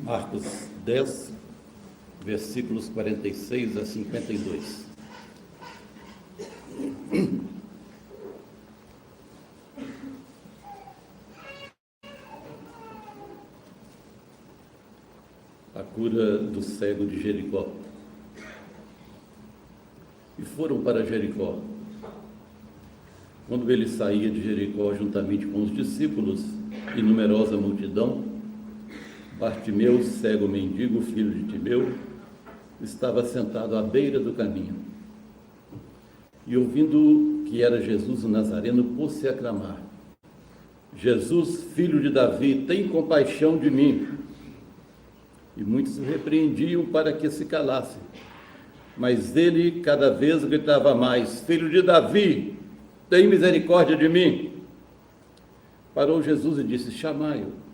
Marcos 10, versículos 46 a 52. A cura do cego de Jericó. E foram para Jericó. Quando ele saía de Jericó juntamente com os discípulos e numerosa multidão, Bartimeu, cego mendigo, filho de Timeu, estava sentado à beira do caminho. E ouvindo que era Jesus o Nazareno, pôs-se a clamar: Jesus, filho de Davi, tem compaixão de mim. E muitos o repreendiam para que se calasse. Mas ele cada vez gritava mais: Filho de Davi, tem misericórdia de mim. Parou Jesus e disse: chamai-o.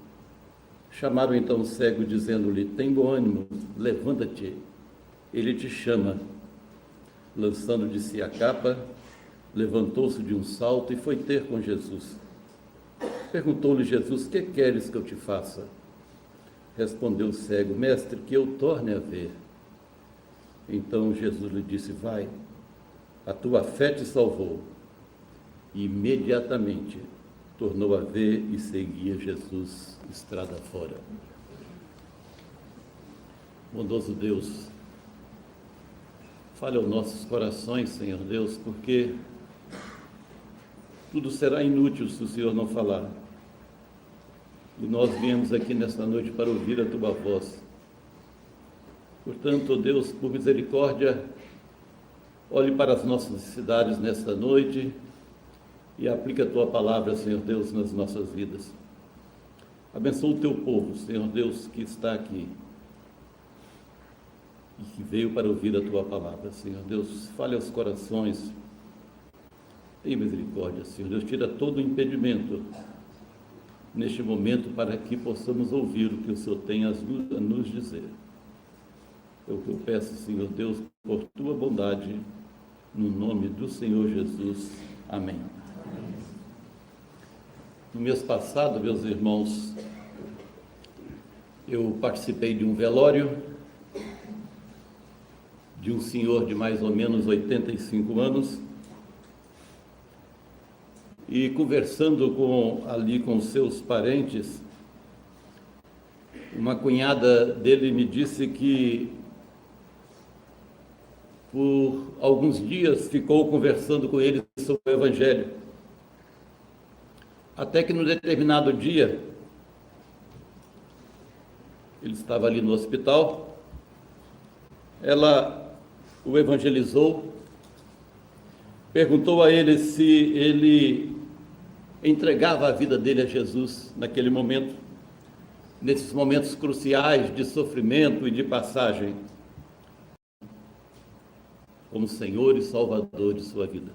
Chamaram então o cego, dizendo-lhe: tem bom ânimo, levanta-te, ele te chama. Lançando de si a capa, levantou-se de um salto e foi ter com Jesus. Perguntou-lhe Jesus: que queres que eu te faça? Respondeu o cego: mestre, que eu torne a ver. Então Jesus lhe disse: vai, a tua fé te salvou. E imediatamente tornou a ver e seguia Jesus estrada fora. Bondoso Deus, fale aos nossos corações, Senhor Deus, porque tudo será inútil se o Senhor não falar. E nós viemos aqui nesta noite para ouvir a tua voz. Portanto, Deus, por misericórdia, olhe para as nossas necessidades nesta noite e aplica a tua palavra, Senhor Deus, nas nossas vidas. Abençoa o teu povo, Senhor Deus, que está aqui e que veio para ouvir a tua palavra, Senhor Deus. Fale aos corações. Tenha misericórdia, Senhor Deus. Tira todo o impedimento neste momento para que possamos ouvir o que o Senhor tem a nos dizer. É o que eu peço, Senhor Deus, por tua bondade, no nome do Senhor Jesus. Amém. No mês passado, meus irmãos, eu participei de um velório de um senhor de mais ou menos 85 anos e conversando ali com seus parentes, uma cunhada dele me disse que por alguns dias ficou conversando com ele sobre o Evangelho. Até que num determinado dia, ele estava ali no hospital, ela o evangelizou, perguntou a ele se ele entregava a vida dele a Jesus naquele momento, nesses momentos cruciais de sofrimento e de passagem, como Senhor e Salvador de sua vida.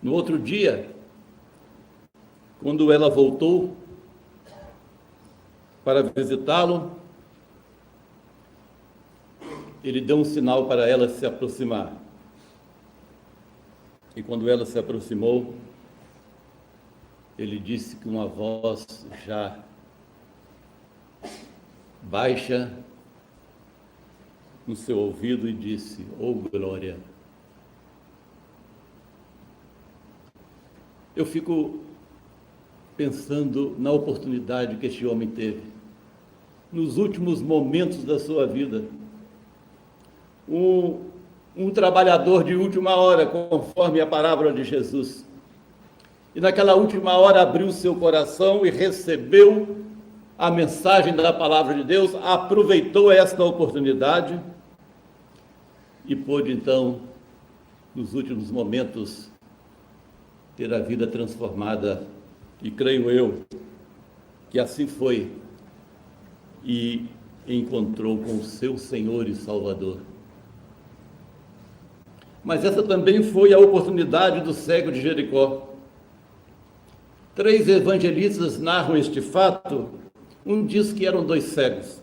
No outro dia, quando ela voltou para visitá-lo, ele deu um sinal para ela se aproximar. E quando ela se aproximou, ele disse com uma voz já baixa no seu ouvido e disse: "Oh, glória!" Eu fico pensando na oportunidade que este homem teve, nos últimos momentos da sua vida. Um trabalhador de última hora, conforme a parábola de Jesus. E naquela última hora abriu seu coração e recebeu a mensagem da palavra de Deus, aproveitou esta oportunidade e pôde então, nos últimos momentos, ter a vida transformada. E creio eu que assim foi, e encontrou com o seu Senhor e Salvador. Mas essa também foi a oportunidade do cego de Jericó. 3 evangelistas narram este fato. Um diz que eram 2 cegos.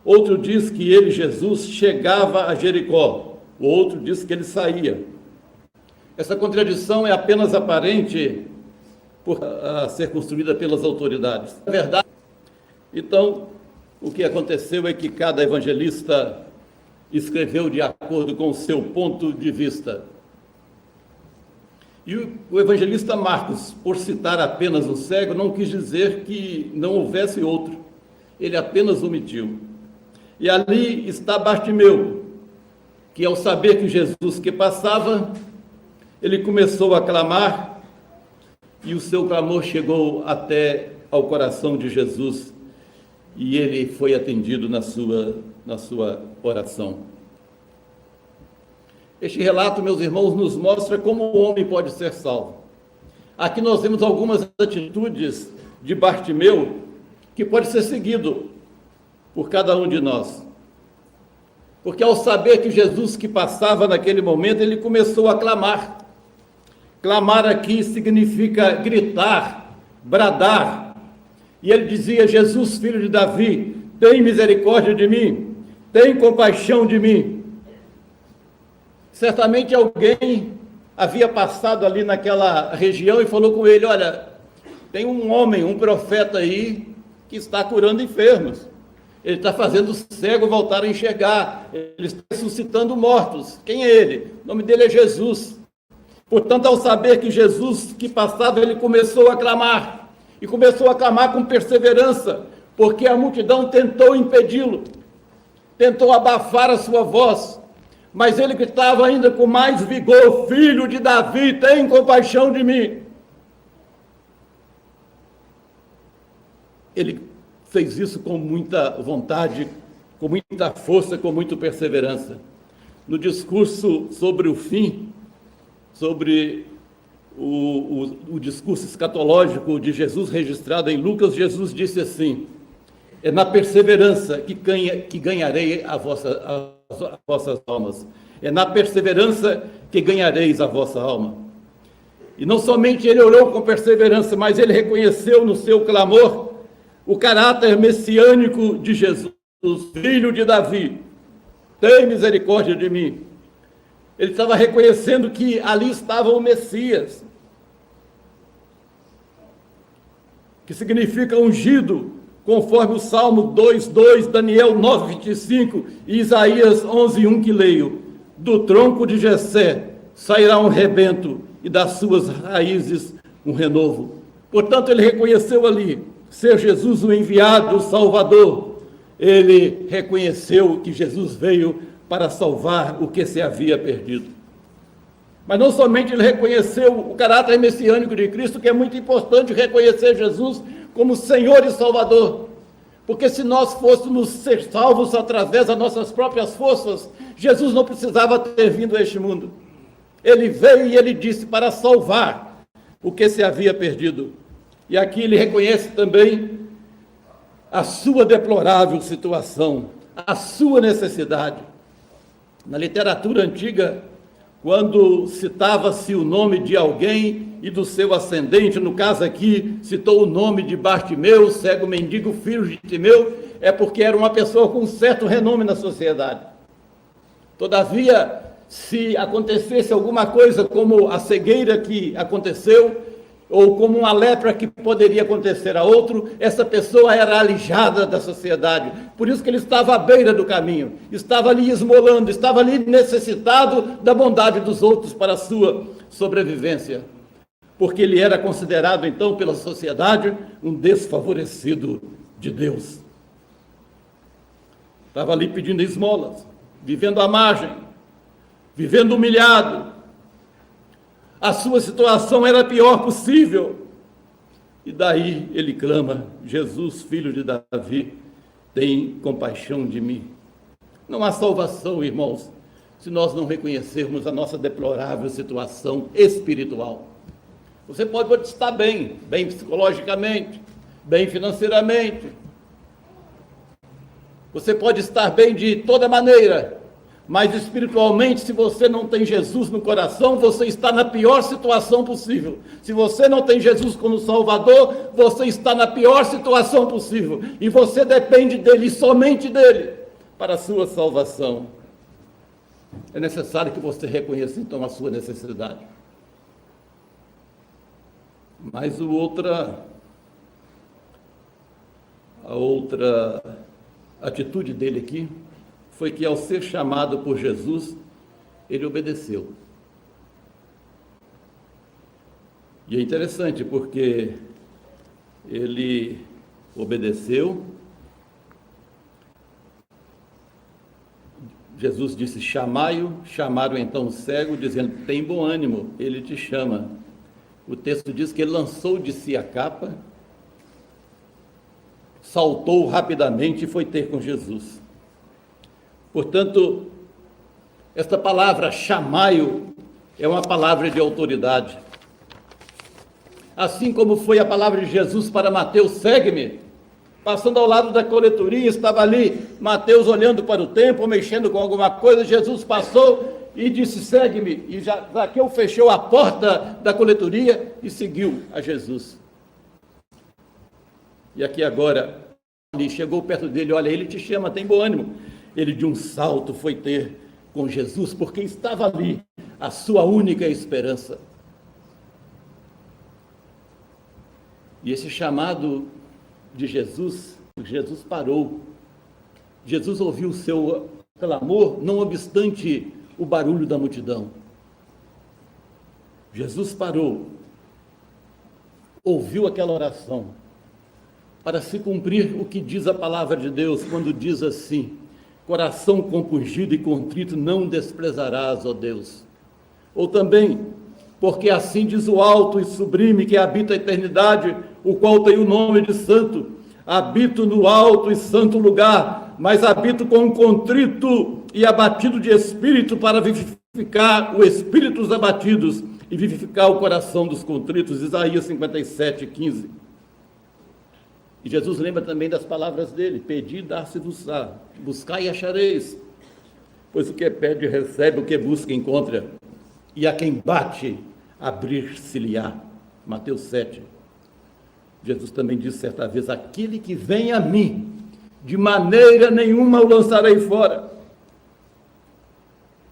Outro diz que ele, Jesus, chegava a Jericó. O outro diz que ele saía. Essa contradição é apenas aparente a ser construída pelas autoridades. É verdade. Então, O que aconteceu é que cada evangelista escreveu de acordo com o seu ponto de vista. E o evangelista Marcos, por citar apenas o cego, não quis dizer que não houvesse outro. Ele apenas omitiu. E ali está Bartimeu, que ao saber que Jesus que passava, ele começou a clamar, e o seu clamor chegou até ao coração de Jesus, e ele foi atendido na sua oração. Este relato, meus irmãos, nos mostra como o homem pode ser salvo. Aqui nós vemos algumas atitudes de Bartimeu que pode ser seguido por cada um de nós. Porque ao saber que Jesus que passava naquele momento, ele começou a clamar. Clamar aqui significa gritar, bradar. E ele dizia: Jesus, filho de Davi, tem misericórdia de mim, tem compaixão de mim. Certamente alguém havia passado ali naquela região e falou com ele: olha, tem um homem, um profeta aí, que está curando enfermos. Ele está fazendo o cego voltar a enxergar. Ele está ressuscitando mortos. Quem é ele? O nome dele é Jesus. Portanto, ao saber que Jesus que passava, ele começou a clamar. E começou a clamar com perseverança, porque a multidão tentou impedi-lo, tentou abafar a sua voz, mas ele gritava ainda com mais vigor: filho de Davi, tem compaixão de mim. Ele fez isso com muita vontade, com muita força, com muita perseverança. No discurso sobre o fim, sobre o discurso escatológico de Jesus registrado em Lucas, Jesus disse assim: é na perseverança que ganharei as vossas almas. É na perseverança que ganhareis a vossa alma. E não somente ele orou com perseverança, mas ele reconheceu no seu clamor o caráter messiânico de Jesus, filho de Davi, tem misericórdia de mim. Ele estava reconhecendo que ali estava o Messias, que significa ungido, conforme o Salmo 2:2, Daniel 9:25 e Isaías 11:1 que leio: do tronco de Jessé sairá um rebento e das suas raízes um renovo. Portanto, ele reconheceu ali ser Jesus o enviado, o Salvador. Ele reconheceu que Jesus veio para salvar o que se havia perdido. Mas não somente ele reconheceu o caráter messiânico de Cristo, que é muito importante reconhecer Jesus como Senhor e Salvador, porque se nós fôssemos ser salvos através das nossas próprias forças, Jesus não precisava ter vindo a este mundo. Ele veio e ele disse para salvar o que se havia perdido. E aqui ele reconhece também a sua deplorável situação, a sua necessidade. Na literatura antiga, quando citava-se o nome de alguém e do seu ascendente, no caso aqui, citou o nome de Bartimeu, cego mendigo, filho de Timeu, é porque era uma pessoa com certo renome na sociedade. Todavia, se acontecesse alguma coisa como a cegueira que aconteceu, ou como uma lepra que poderia acontecer a outro, essa pessoa era alijada da sociedade. Por isso que ele estava à beira do caminho, estava ali esmolando, estava ali necessitado da bondade dos outros para a sua sobrevivência. Porque ele era considerado, então, pela sociedade, um desfavorecido de Deus. Estava ali pedindo esmolas, vivendo à margem, vivendo humilhado. A sua situação era a pior possível. E daí ele clama: Jesus, filho de Davi, tem compaixão de mim. Não há salvação, irmãos, se nós não reconhecermos a nossa deplorável situação espiritual. Você pode estar bem psicologicamente, bem financeiramente. Você pode estar bem de toda maneira, mas espiritualmente, se você não tem Jesus no coração, você está na pior situação possível. Se você não tem Jesus como Salvador, você está na pior situação possível. E você depende dele, somente dele, para a sua salvação. É necessário que você reconheça, então, a sua necessidade. Mas a outra atitude dele aqui foi que, ao ser chamado por Jesus, ele obedeceu. E é interessante porque ele obedeceu. Jesus disse: chamai-o. Chamaram então o cego, dizendo: tem bom ânimo, ele te chama. O texto diz que ele lançou de si a capa, saltou rapidamente e foi ter com Jesus. Portanto, esta palavra chamai-o é uma palavra de autoridade. Assim como foi a palavra de Jesus para Mateus: segue-me. Passando ao lado da coletoria, estava ali Mateus olhando para o templo, mexendo com alguma coisa. Jesus passou e disse: segue-me. E Zaqueu fechou a porta da coletoria e seguiu a Jesus. E aqui agora, ele chegou perto dele: olha, ele te chama, tem bom ânimo. Ele de um salto foi ter com Jesus, porque estava ali a sua única esperança. E esse chamado de Jesus parou. Jesus ouviu o seu clamor, não obstante o barulho da multidão. Jesus parou, ouviu aquela oração, para se cumprir o que diz a palavra de Deus, quando diz assim: coração compungido e contrito não desprezarás, ó Deus. Ou também: porque assim diz o alto e sublime, que habita a eternidade, o qual tem o nome de santo. Habito no alto e santo lugar, mas habito com um contrito e abatido de espírito, para vivificar o espírito dos abatidos e vivificar o coração dos contritos. Isaías 57:15. E Jesus lembra também das palavras dele: pedi, dar-se-vos-á, buscai e achareis, pois o que pede recebe, o que busca encontra, e a quem bate abrir-se-lhe-á. Mateus 7. Jesus também disse certa vez: aquele que vem a mim, de maneira nenhuma o lançarei fora.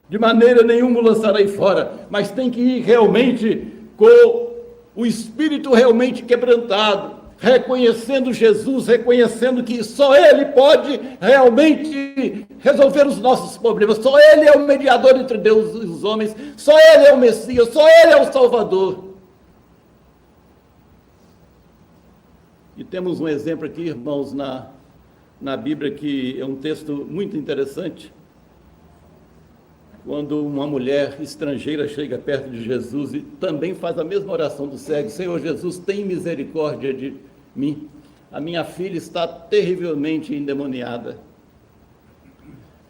De maneira nenhuma o lançarei fora, mas tem que ir realmente com o espírito realmente quebrantado, reconhecendo Jesus, reconhecendo que só Ele pode realmente resolver os nossos problemas, só Ele é o mediador entre Deus e os homens, só Ele é o Messias, só Ele é o Salvador. E temos um exemplo aqui, irmãos, na Bíblia, que é um texto muito interessante. Quando uma mulher estrangeira chega perto de Jesus e também faz a mesma oração do cego: Senhor Jesus, tem misericórdia de mim, a minha filha está terrivelmente endemoniada.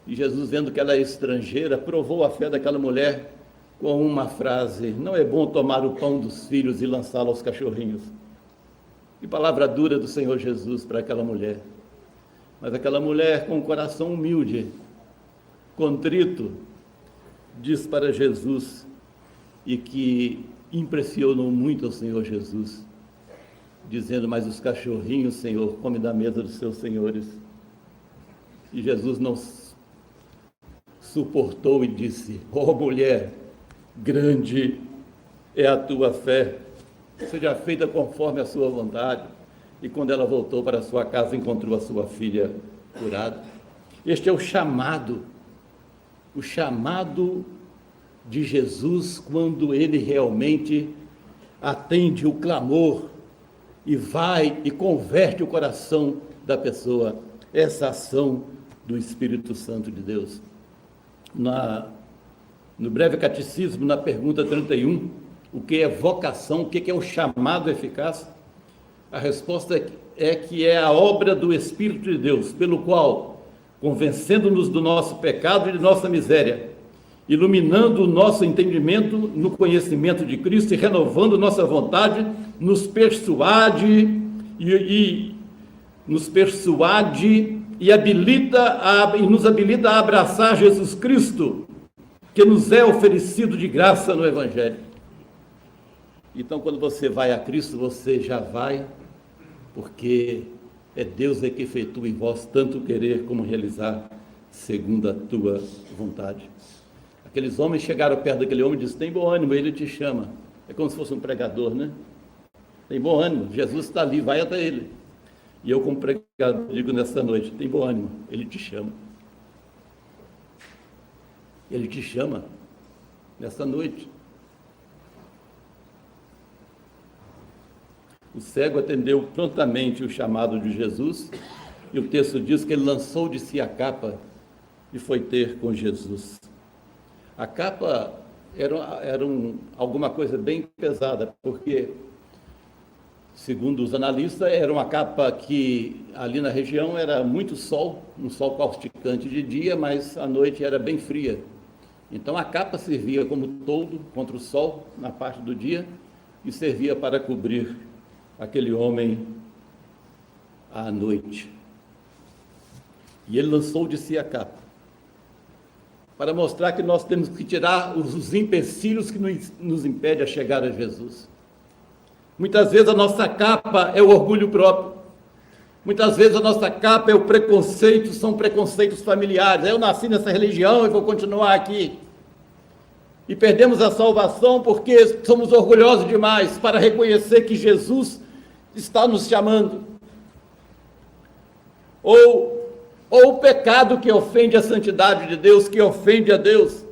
E Jesus, vendo que ela é estrangeira, provou a fé daquela mulher com uma frase: não é bom tomar o pão dos filhos e lançá-lo aos cachorrinhos. Que palavra dura do Senhor Jesus para aquela mulher. Mas aquela mulher, com o coração humilde, contrito, diz para Jesus, e que impressionou muito ao Senhor Jesus, dizendo: mas os cachorrinhos, Senhor, comem da mesa dos seus senhores. E Jesus não suportou e disse: ó mulher, grande é a tua fé, seja feita conforme a sua vontade. E quando ela voltou para sua casa, encontrou a sua filha curada. Este é o chamado de Jesus, quando ele realmente atende o clamor e vai e converte o coração da pessoa. Essa ação do Espírito Santo de Deus. No breve catecismo, na pergunta 31, o que é vocação, o que é o chamado eficaz? A resposta é que é a obra do Espírito de Deus, pelo qual, convencendo-nos do nosso pecado e de nossa miséria, iluminando o nosso entendimento no conhecimento de Cristo e renovando nossa vontade, nos persuade e nos habilita a abraçar Jesus Cristo, que nos é oferecido de graça no Evangelho. Então, quando você vai a Cristo, você já vai, porque é Deus que efetua em vós tanto querer como realizar, segundo a tua vontade. Aqueles homens chegaram perto daquele homem e disseram: tem bom ânimo, ele te chama. É como se fosse um pregador, né? Tem bom ânimo, Jesus está ali, vai até ele. E eu, como pregador, digo nessa noite, tem bom ânimo, Ele te chama. Ele te chama nessa noite. O cego atendeu prontamente o chamado de Jesus, e o texto diz que ele lançou de si a capa e foi ter com Jesus. A capa era alguma coisa bem pesada, porque, segundo os analistas, era uma capa que ali na região era muito sol, um sol causticante de dia, mas à noite era bem fria. Então a capa servia como toldo contra o sol na parte do dia e servia para cobrir aquele homem à noite. E ele lançou de si a capa, para mostrar que nós temos que tirar os empecilhos que nos impedem a chegar a Jesus. Muitas vezes a nossa capa é o orgulho próprio. Muitas vezes a nossa capa é o preconceito, são preconceitos familiares. Eu nasci nessa religião e vou continuar aqui. E perdemos a salvação porque somos orgulhosos demais para reconhecer que Jesus está nos chamando. Ou o pecado que ofende a santidade de Deus, que ofende a Deus.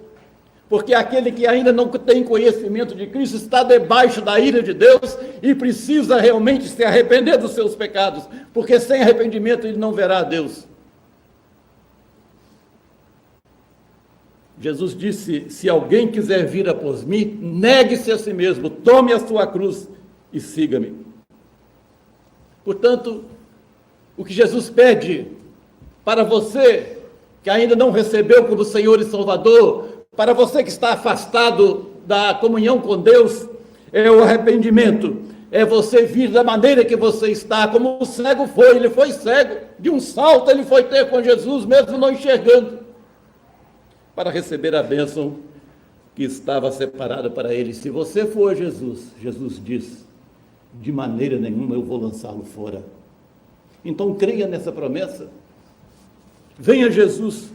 Porque aquele que ainda não tem conhecimento de Cristo está debaixo da ira de Deus e precisa realmente se arrepender dos seus pecados, porque sem arrependimento ele não verá a Deus. Jesus disse: se alguém quiser vir após mim, negue-se a si mesmo, tome a sua cruz e siga-me. Portanto, o que Jesus pede para você que ainda não recebeu como Senhor e Salvador, para você que está afastado da comunhão com Deus, é o arrependimento, é você vir da maneira que você está, como o cego foi, ele foi cego, de um salto ele foi ter com Jesus, mesmo não enxergando, para receber a bênção que estava separada para ele. Se você for Jesus, Jesus diz, de maneira nenhuma eu vou lançá-lo fora. Então creia nessa promessa, venha Jesus.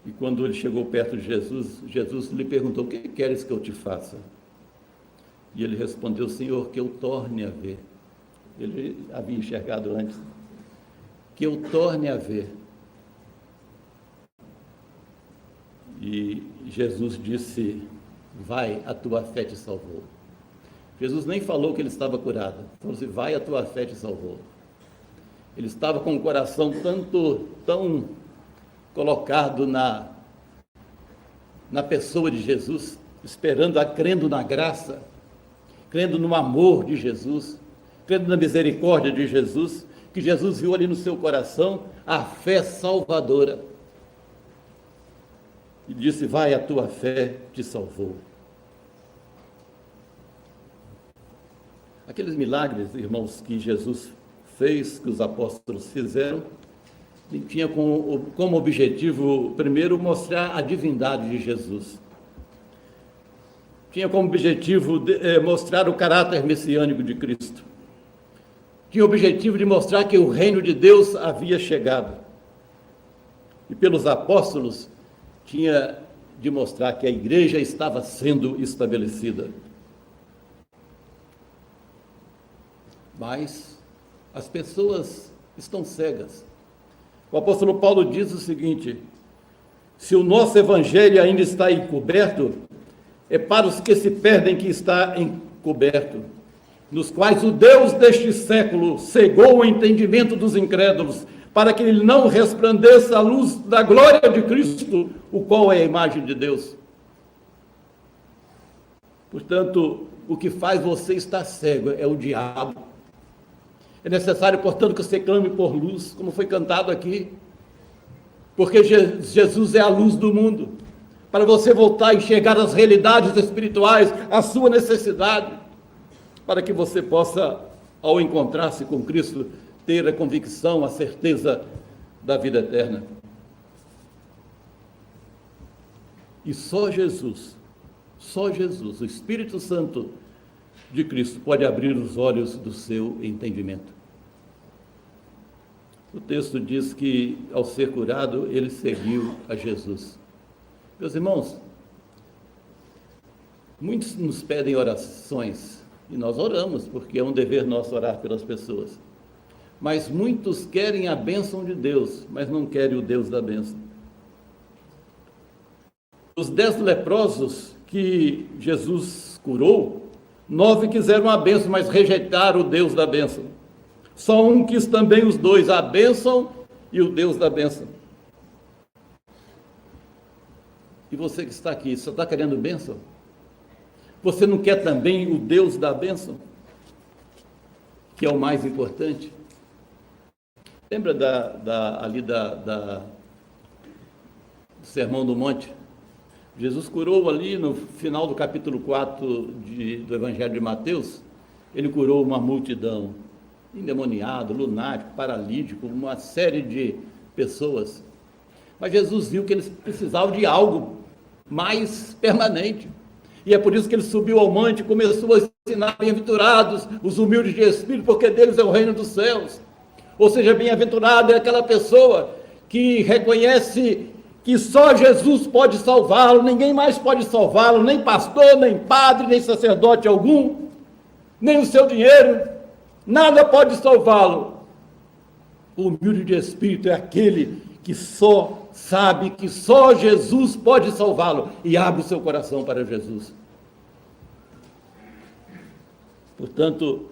E quando ele chegou perto de Jesus, Jesus lhe perguntou: o que queres que eu te faça? E ele respondeu: Senhor, que eu torne a ver. Ele havia enxergado antes. Que eu torne a ver. E Jesus disse: vai, a tua fé te salvou. Jesus nem falou que ele estava curado. Falou assim: vai, a tua fé te salvou. Ele estava com o coração tão colocado na pessoa de Jesus, esperando, crendo na graça, crendo no amor de Jesus, crendo na misericórdia de Jesus, que Jesus viu ali no seu coração a fé salvadora. E disse: vai, a tua fé te salvou. Aqueles milagres, irmãos, que Jesus fez, que os apóstolos fizeram, tinha como objetivo, primeiro, mostrar a divindade de Jesus. Tinha como objetivo mostrar o caráter messiânico de Cristo. Tinha o objetivo de mostrar que o reino de Deus havia chegado. E pelos apóstolos, tinha de mostrar que a igreja estava sendo estabelecida. Mas as pessoas estão cegas. O apóstolo Paulo diz o seguinte: se o nosso evangelho ainda está encoberto, é para os que se perdem que está encoberto, nos quais o Deus deste século cegou o entendimento dos incrédulos, para que ele não resplandeça a luz da glória de Cristo, o qual é a imagem de Deus. Portanto, o que faz você estar cego é o diabo. É necessário, portanto, que você clame por luz, como foi cantado aqui, porque Jesus é a luz do mundo, para você voltar a enxergar as realidades espirituais, a sua necessidade, para que você possa, ao encontrar-se com Cristo, ter a convicção, a certeza da vida eterna. E só Jesus, o Espírito Santo de Cristo pode abrir os olhos do seu entendimento. O texto diz que, ao ser curado, ele seguiu a Jesus. Meus irmãos, Muitos nos pedem orações, e nós oramos, porque é um dever nosso orar pelas pessoas. Mas muitos querem a bênção de Deus, mas não querem o Deus da bênção. Os 10 leprosos que Jesus curou, 9 quiseram a bênção, mas rejeitaram o Deus da bênção. Só um quis também os dois, a bênção e o Deus da bênção. E você que está aqui, só está querendo bênção? Você não quer também o Deus da bênção? Que é o mais importante? Lembra do Sermão do Monte? Jesus curou ali no final do capítulo 4 do Evangelho de Mateus, ele curou uma multidão, endemoniado, lunático, paralítico, uma série de pessoas. Mas Jesus viu que eles precisavam de algo mais permanente. E é por isso que ele subiu ao monte e começou a ensinar: bem-aventurados os humildes de espírito, porque deles é o reino dos céus. Ou seja, bem-aventurado é aquela pessoa que reconhece que só Jesus pode salvá-lo, ninguém mais pode salvá-lo, nem pastor, nem padre, nem sacerdote algum, nem o seu dinheiro, nada pode salvá-lo. O humilde de espírito é aquele que só sabe que só Jesus pode salvá-lo e abre o seu coração para Jesus. Portanto,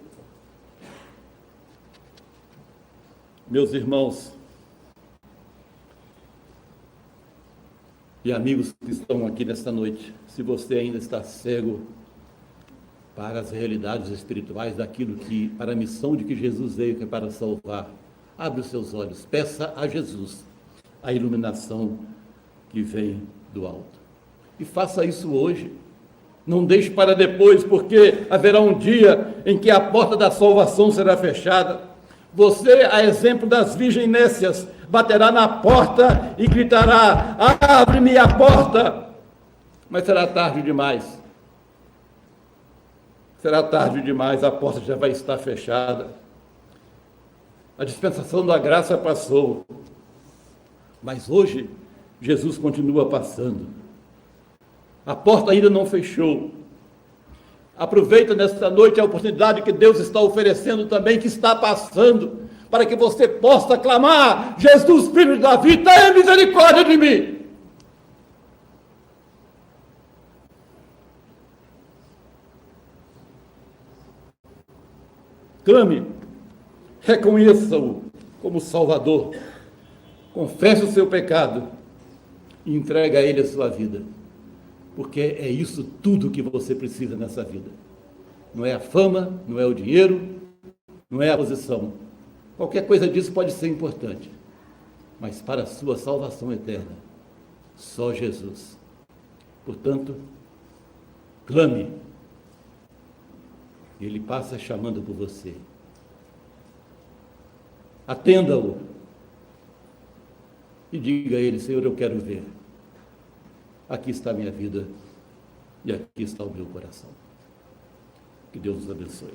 meus irmãos e amigos que estão aqui nesta noite, se você ainda está cego para as realidades espirituais daquilo que, para a missão de que Jesus veio, que é para salvar, abre os seus olhos, peça a Jesus a iluminação que vem do alto. E faça isso hoje. Não deixe para depois, porque haverá um dia em que a porta da salvação será fechada. Você, a exemplo das virgens nécias, baterá na porta e gritará: abre-me a porta! Mas será tarde demais. Será tarde demais, a porta já vai estar fechada. A dispensação da graça passou. Mas hoje, Jesus continua passando. A porta ainda não fechou. Aproveita nesta noite a oportunidade que Deus está oferecendo também, que está passando, para que você possa clamar: Jesus, filho de Davi, tenha misericórdia de mim. Clame, reconheça-o como Salvador, confesse o seu pecado e entregue a Ele a sua vida, porque é isso tudo que você precisa nessa vida. Não é a fama, não é o dinheiro, não é a posição. Qualquer coisa disso pode ser importante, mas para a sua salvação eterna, só Jesus. Portanto, clame. Ele passa chamando por você. Atenda-o e diga a Ele: Senhor, eu quero ver. Aqui está a minha vida e aqui está o meu coração. Que Deus nos abençoe.